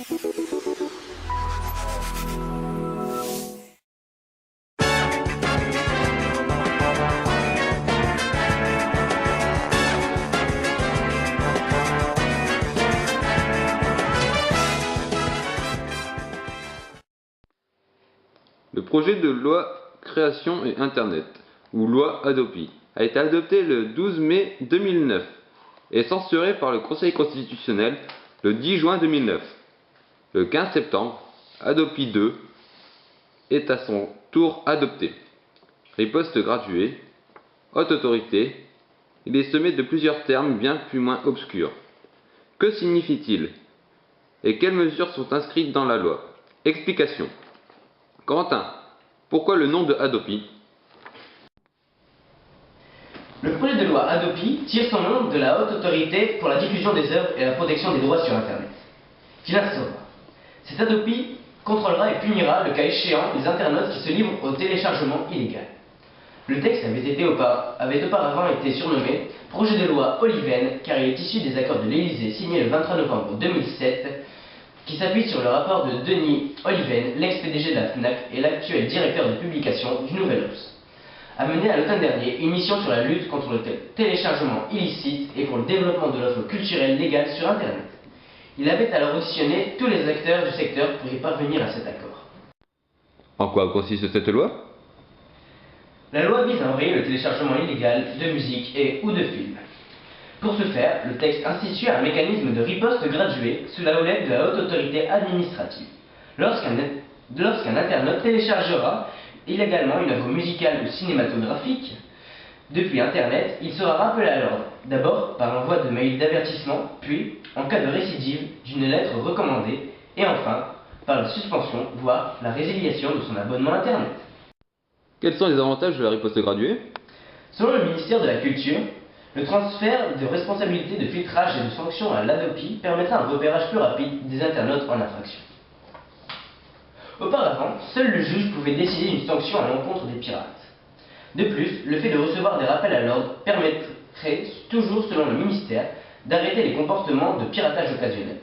Le projet de loi Création et Internet, ou loi Hadopi, a été adopté le 12 mai 2009 et censuré par le Conseil constitutionnel le 10 juin 2009. Le 15 septembre, Hadopi 2 est à son tour adopté. Riposte graduée, haute autorité, il est semé de plusieurs termes bien plus moins obscurs. Que signifie-t-il? Et quelles mesures sont inscrites dans la loi? Explication. Corentin, pourquoi le nom de Hadopi? Le projet de loi Hadopi tire son nom de la Haute Autorité pour la diffusion des œuvres et la protection des droits sur Internet, qui l'instaurera. Cette Hadopi contrôlera et punira, le cas échéant, les internautes qui se livrent au téléchargement illégal. Le texte avait auparavant été surnommé projet de loi Oliven car il est issu des accords de l'Élysée signés le 23 novembre 2007 qui s'appuie sur le rapport de Denis Oliven, l'ex-PDG de la FNAC et l'actuel directeur de publication du Nouvel Obs, a mené à l'automne dernier une mission sur la lutte contre le téléchargement illicite et pour le développement de l'offre culturelle légale sur Internet. Il avait alors auditionné tous les acteurs du secteur pour y parvenir à cet accord. En quoi consiste cette loi? La loi vise à enrayer le téléchargement illégal de musique et ou de films. Pour ce faire, le texte institue un mécanisme de riposte graduée sous la houlette de la haute autorité administrative. Lorsqu'un internaute téléchargera illégalement une œuvre musicale ou cinématographique depuis Internet, il sera rappelé à l'ordre, d'abord par l'envoi de mails d'avertissement, puis, en cas de récidive, d'une lettre recommandée, et enfin, par la suspension, voire la résiliation de son abonnement Internet. Quels sont les avantages de la riposte graduée? Selon le ministère de la Culture, le transfert de responsabilité de filtrage et de sanctions à l'Hadopi permettra un repérage plus rapide des internautes en infraction. Auparavant, seul le juge pouvait décider d'une sanction à l'encontre des pirates. De plus, le fait de recevoir des rappels à l'ordre permettrait, toujours selon le ministère, d'arrêter les comportements de piratage occasionnel.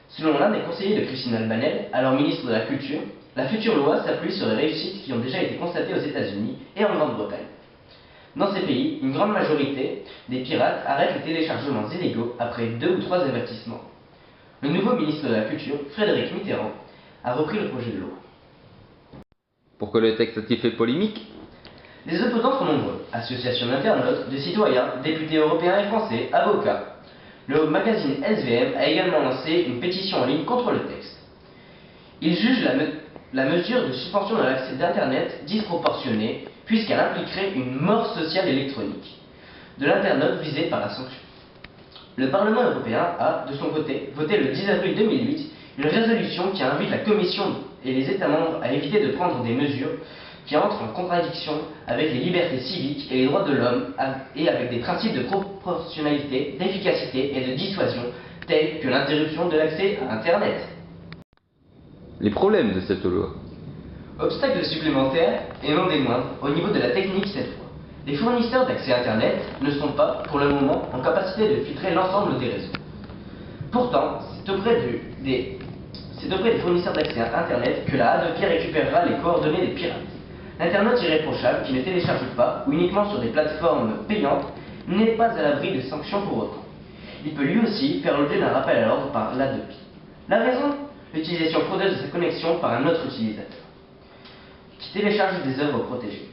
Selon l'un des conseillers de Christine Albanel, alors ministre de la Culture, la future loi s'appuie sur les réussites qui ont déjà été constatées aux États-Unis et en Grande-Bretagne. Dans ces pays, une grande majorité des pirates arrêtent les téléchargements illégaux après 2 ou 3 avertissements. Le nouveau ministre de la Culture, Frédéric Mitterrand, a repris le projet de loi. Pourquoi le texte a-t-il fait polémique? Les opposants sont nombreux, associations d'internautes, de citoyens, députés européens et français, avocats. Le magazine SVM a également lancé une pétition en ligne contre le texte. Il juge la mesure de suspension de l'accès d'Internet disproportionnée puisqu'elle impliquerait une mort sociale électronique de l'internaute visé par la sanction. Le Parlement européen a, de son côté, voté le 10 avril 2008 une résolution qui invite la Commission et les États membres à éviter de prendre des mesures qui entrent en contradiction avec les libertés civiques et les droits de l'homme et avec des principes de proportionnalité, d'efficacité et de dissuasion tels que l'interruption de l'accès à Internet. Les problèmes de cette loi. Obstacle supplémentaire, et non des moindres, au niveau de la technique cette fois. Les fournisseurs d'accès Internet ne sont pas, pour le moment, en capacité de filtrer l'ensemble des réseaux. Pourtant, c'est auprès des fournisseurs d'accès Internet que la Hadopi récupérera les coordonnées des pirates. L'internaute irréprochable qui ne télécharge pas, ou uniquement sur des plateformes payantes, n'est pas à l'abri de sanctions pour autant. Il peut lui aussi faire l'objet d'un rappel à l'ordre par l'Hadopi. La raison? L'utilisation fraudeuse de sa connexion par un autre utilisateur, qui télécharge des œuvres protégées.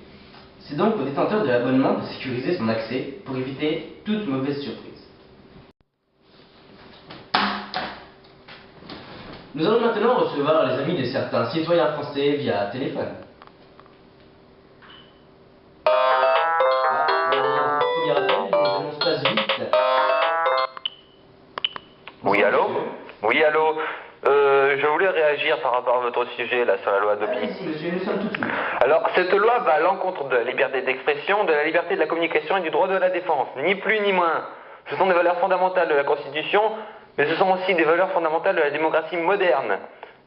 C'est donc au détenteur de l'abonnement de sécuriser son accès pour éviter toute mauvaise surprise. Nous allons maintenant recevoir les avis de certains citoyens français via téléphone. Premier appel, je ne annonce pas vite. Oui, allô? Oui, allô? Je voulais réagir par rapport à votre sujet là sur la loi Hadopi. Allez-y, monsieur, nous sommes tout ouïes. Alors, cette loi va à l'encontre de la liberté d'expression, de la liberté de la communication et du droit de la défense, ni plus ni moins. Ce sont des valeurs fondamentales de la Constitution, mais ce sont aussi des valeurs fondamentales de la démocratie moderne.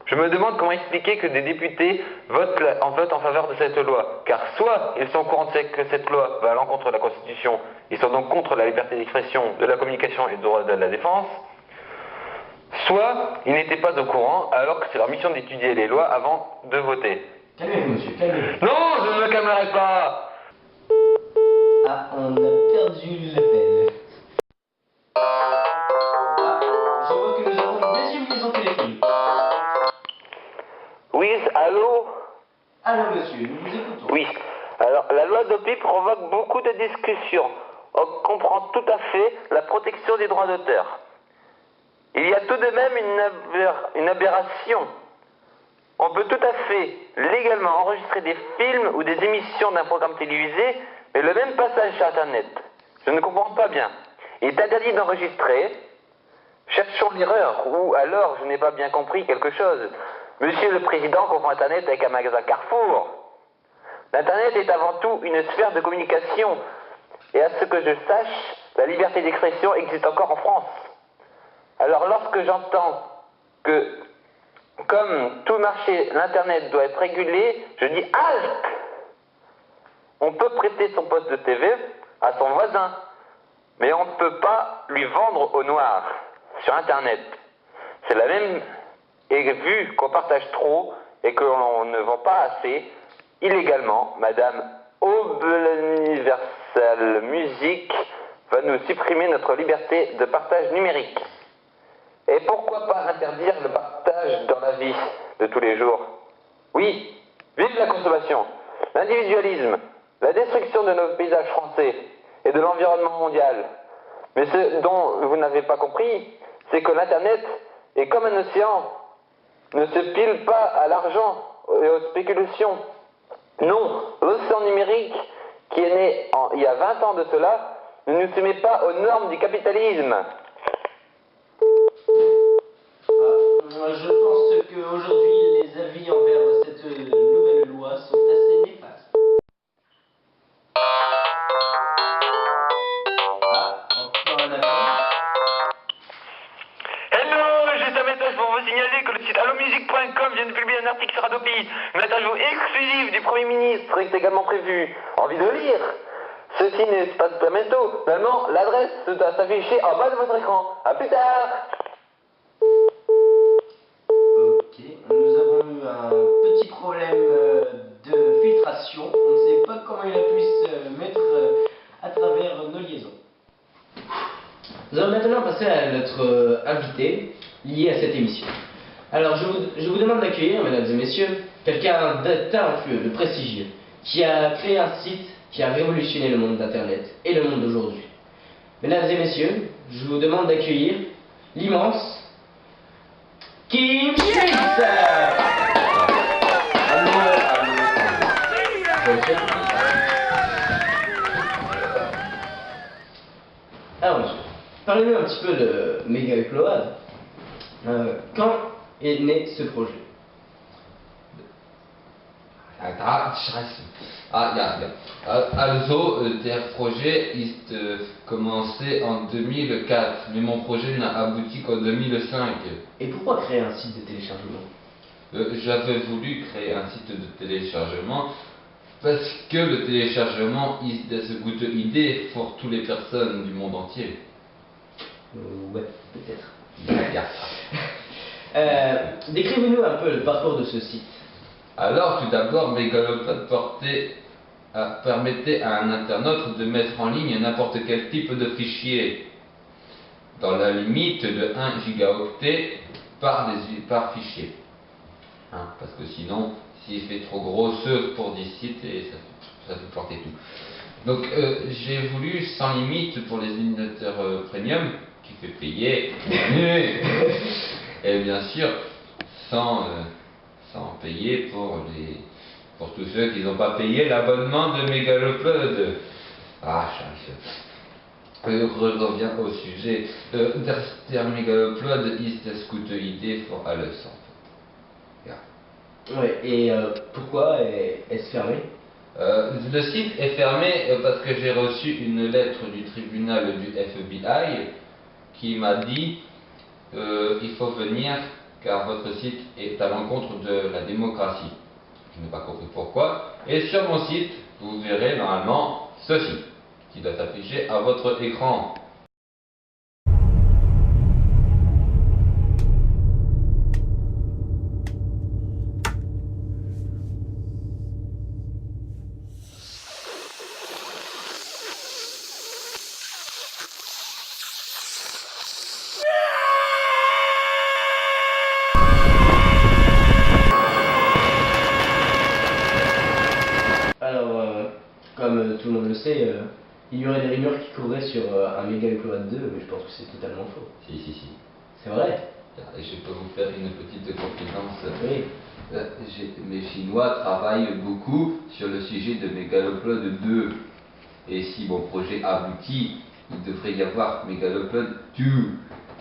Je me demande comment expliquer que des députés votent en faveur de cette loi, car soit ils sont au courant que cette loi va à l'encontre de la Constitution, ils sont donc contre la liberté d'expression, de la communication et du droit de la défense, soit ils n'étaient pas au courant alors que c'est leur mission d'étudier les lois avant de voter. Calmez-vous, monsieur, calmez-vous. Non, je ne me calmerai pas. Ah, on a perdu l'appel. Ah, je vois que nous avons une deuxième liaison téléphonique. Oui, allô? Alors, monsieur, nous vous écoutons. Oui. Alors, la loi Adopi provoque beaucoup de discussions. On comprend tout à fait la protection des droits d'auteur. Il y a tout de même une aberration. On peut tout à fait légalement enregistrer des films ou des émissions d'un programme télévisé, mais le même passage sur Internet. Je ne comprends pas bien. Il est interdit d'enregistrer. Cherchons l'erreur, ou alors je n'ai pas bien compris quelque chose. Monsieur le Président confond Internet avec un magasin Carrefour. L'Internet est avant tout une sphère de communication. Et à ce que je sache, la liberté d'expression existe encore en France. Alors lorsque j'entends que, comme tout marché, l'Internet doit être régulé, je dis halte! On peut prêter son poste de TV à son voisin, mais on ne peut pas lui vendre au noir sur Internet. C'est la même, et vu qu'on partage trop et que l'on ne vend pas assez, illégalement, Madame Universal Music va nous supprimer notre liberté de partage numérique. Et pourquoi pas interdire le partage dans la vie de tous les jours? Oui, vive la consommation, l'individualisme, la destruction de nos paysages français et de l'environnement mondial. Mais ce dont vous n'avez pas compris, c'est que l'Internet est comme un océan, ne se pile pas à l'argent et aux spéculations. Non, l'océan numérique, qui est né il y a 20 ans de cela, ne nous soumet pas aux normes du capitalisme. Je pense qu'aujourd'hui, les avis envers cette nouvelle loi sont assez néfastes. Ah, encore un appel. Hello, juste un message pour vous signaler que le site allomusique.com vient de publier un article sur Adopi. Une interview exclusive du Premier ministre est également prévue. Envie de lire? Ceci n'est pas de bientôt. Finalement, l'adresse doit s'afficher en bas de votre écran. A plus tard. Ok, nous avons eu un petit problème de filtration. On ne sait pas comment il a pu se mettre à travers nos liaisons. Nous allons maintenant passer à notre invité lié à cette émission. Alors, je vous demande d'accueillir, mesdames et messieurs, quelqu'un de talentueux, de prestigieux, qui a créé un site qui a révolutionné le monde d'Internet et le monde d'aujourd'hui. Mesdames et messieurs, je vous demande d'accueillir l'immense Kim Schmitz. Alors monsieur, parlez-nous un petit peu de Méga Upload. Quand est né ce projet? Also, der Projet ist commencé en 2004, mais mon projet n'a abouti qu'en 2005. Et pourquoi créer un site de téléchargement? J'avais voulu créer un site de téléchargement parce que le téléchargement ist eine gute Idee pour toutes les personnes du monde entier. Ouais, peut-être. Ja. Décrivez-nous un peu le parcours de ce site. Alors, tout d'abord, Megaloplot permettait à un internaute de mettre en ligne n'importe quel type de fichier, dans la limite de 1 gigaoctet par fichier. Hein, parce que sinon, s'il fait trop gros, pour 10 sites, et ça peut porter tout. Donc, j'ai voulu sans limite pour les utilisateurs premium, qui fait payer, et bien sûr, sans payer pour tous ceux qui n'ont pas payé l'abonnement de Megaloplod. Ah, je reviens au sujet. Der Megaloplod ist eine gute Idee für alles. Ja. Ouais, et pourquoi est-ce fermé? Le site est fermé parce que j'ai reçu une lettre du tribunal du FBI qui m'a dit il faut venir car votre site est à l'encontre de la démocratie. Je n'ai pas compris pourquoi. Et sur mon site, vous verrez normalement ceci, qui doit s'afficher à votre écran. tout le monde le sait, il y aurait des rumeurs qui couraient sur un méga upload 2, mais je pense que c'est totalement faux. Si. C'est vrai? Je peux vous faire une petite confidence. Oui. Mes Chinois travaillent beaucoup sur le sujet de Megaloplod 2. Et si mon projet aboutit, il devrait y avoir Megaloplod 2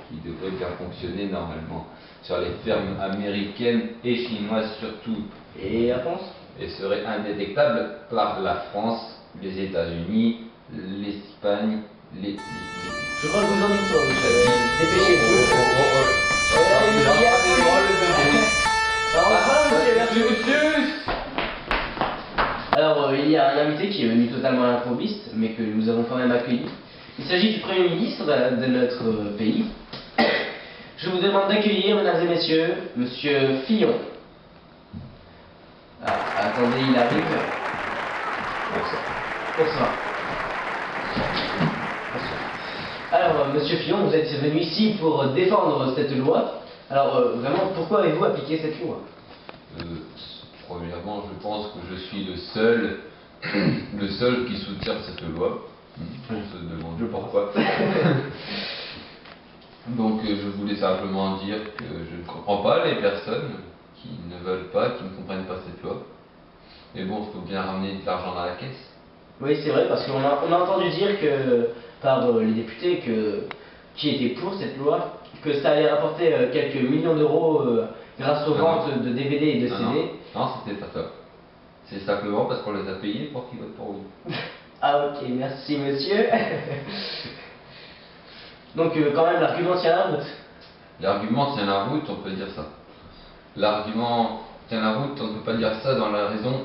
qui devrait bien fonctionner normalement sur les fermes américaines et chinoises surtout. Et la France? Et serait indétectable par la France, les États-Unis, l'Espagne, les... Je crois que vous en dites pas, monsieur. Dépêchez-vous. Alors, il y a un invité qui est venu totalement à l'improviste, mais que nous avons quand même accueilli. Il s'agit du Premier ministre de notre pays. Je vous demande d'accueillir, mesdames et messieurs, Monsieur Fillon. Ah, attendez, il arrive. Bonsoir. Alors, Monsieur Fillon, vous êtes venu ici pour défendre cette loi. Alors, vraiment, pourquoi avez-vous appliqué cette loi? Premièrement, je pense que je suis le seul qui soutient cette loi. On se demande pourquoi. Donc, je voulais simplement dire que je ne comprends pas les personnes qui ne veulent pas, qui ne comprennent pas cette loi. Mais bon, il faut bien ramener de l'argent dans la caisse. Oui, c'est vrai, parce qu'on a entendu dire que, par les députés qui étaient pour cette loi, que ça allait rapporter quelques millions d'euros grâce aux ventes de DVD et de CD. Non, c'était pas ça. C'est simplement parce qu'on les a payés pour qu'ils votent pour nous. Ah ok, merci monsieur. Donc quand même l'argument tient la route. L'argument tient la route, on peut dire ça. L'argument tient la route, on ne peut pas dire ça dans la raison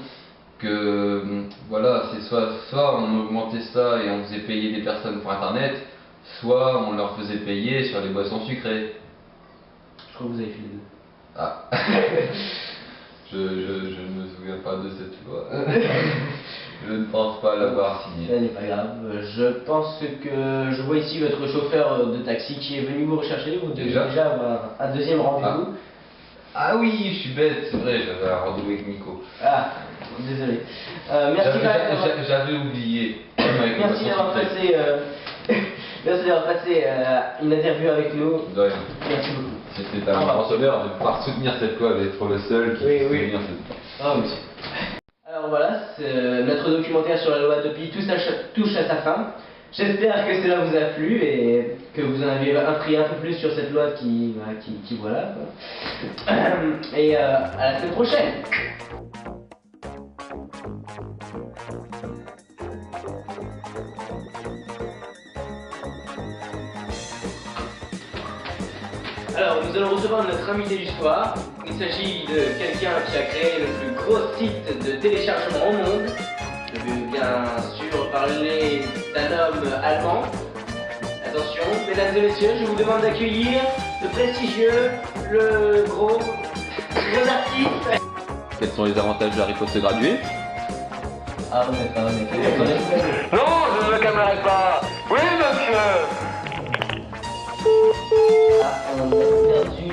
que, voilà, c'est soit on augmentait ça et on faisait payer des personnes pour internet, soit on leur faisait payer sur les boissons sucrées. Je crois que vous avez fait les deux. Ah. Je ne me souviens pas de cette loi. Je ne pense pas l'avoir signée. Ça n'est pas grave. Je pense que je vois ici votre chauffeur de taxi qui est venu vous rechercher. Vous devez déjà avoir un deuxième rendez-vous. Ah oui, je suis bête, c'est vrai, j'avais un rendez-vous avec Nico. Ah, désolé. Merci J'avais oublié. Merci d'avoir passé, merci d'avoir passé une interview avec nous. De rien. Merci beaucoup. C'était un grand honneur de pouvoir soutenir cette loi, d'être le seul qui peut soutenir cette loi. Oh, monsieur. Alors voilà, notre documentaire sur la loi Adopi touche à sa fin. J'espère que cela vous a plu et que vous en avez appris un peu plus sur cette loi qui voilà quoi. Et à la semaine prochaine. Alors nous allons recevoir notre invité du soir. Il s'agit de quelqu'un qui a créé le plus gros site de téléchargement au monde. Je veux bien sûr parler d'un homme allemand. Attention, mesdames et messieurs, je vous demande d'accueillir le prestigieux, le gros artiste. Quels sont les avantages de la riposte graduée? Ah, on n'est pas honnête. Non, je ne me calmerai pas. Oui, monsieur. Ah, on a perdu.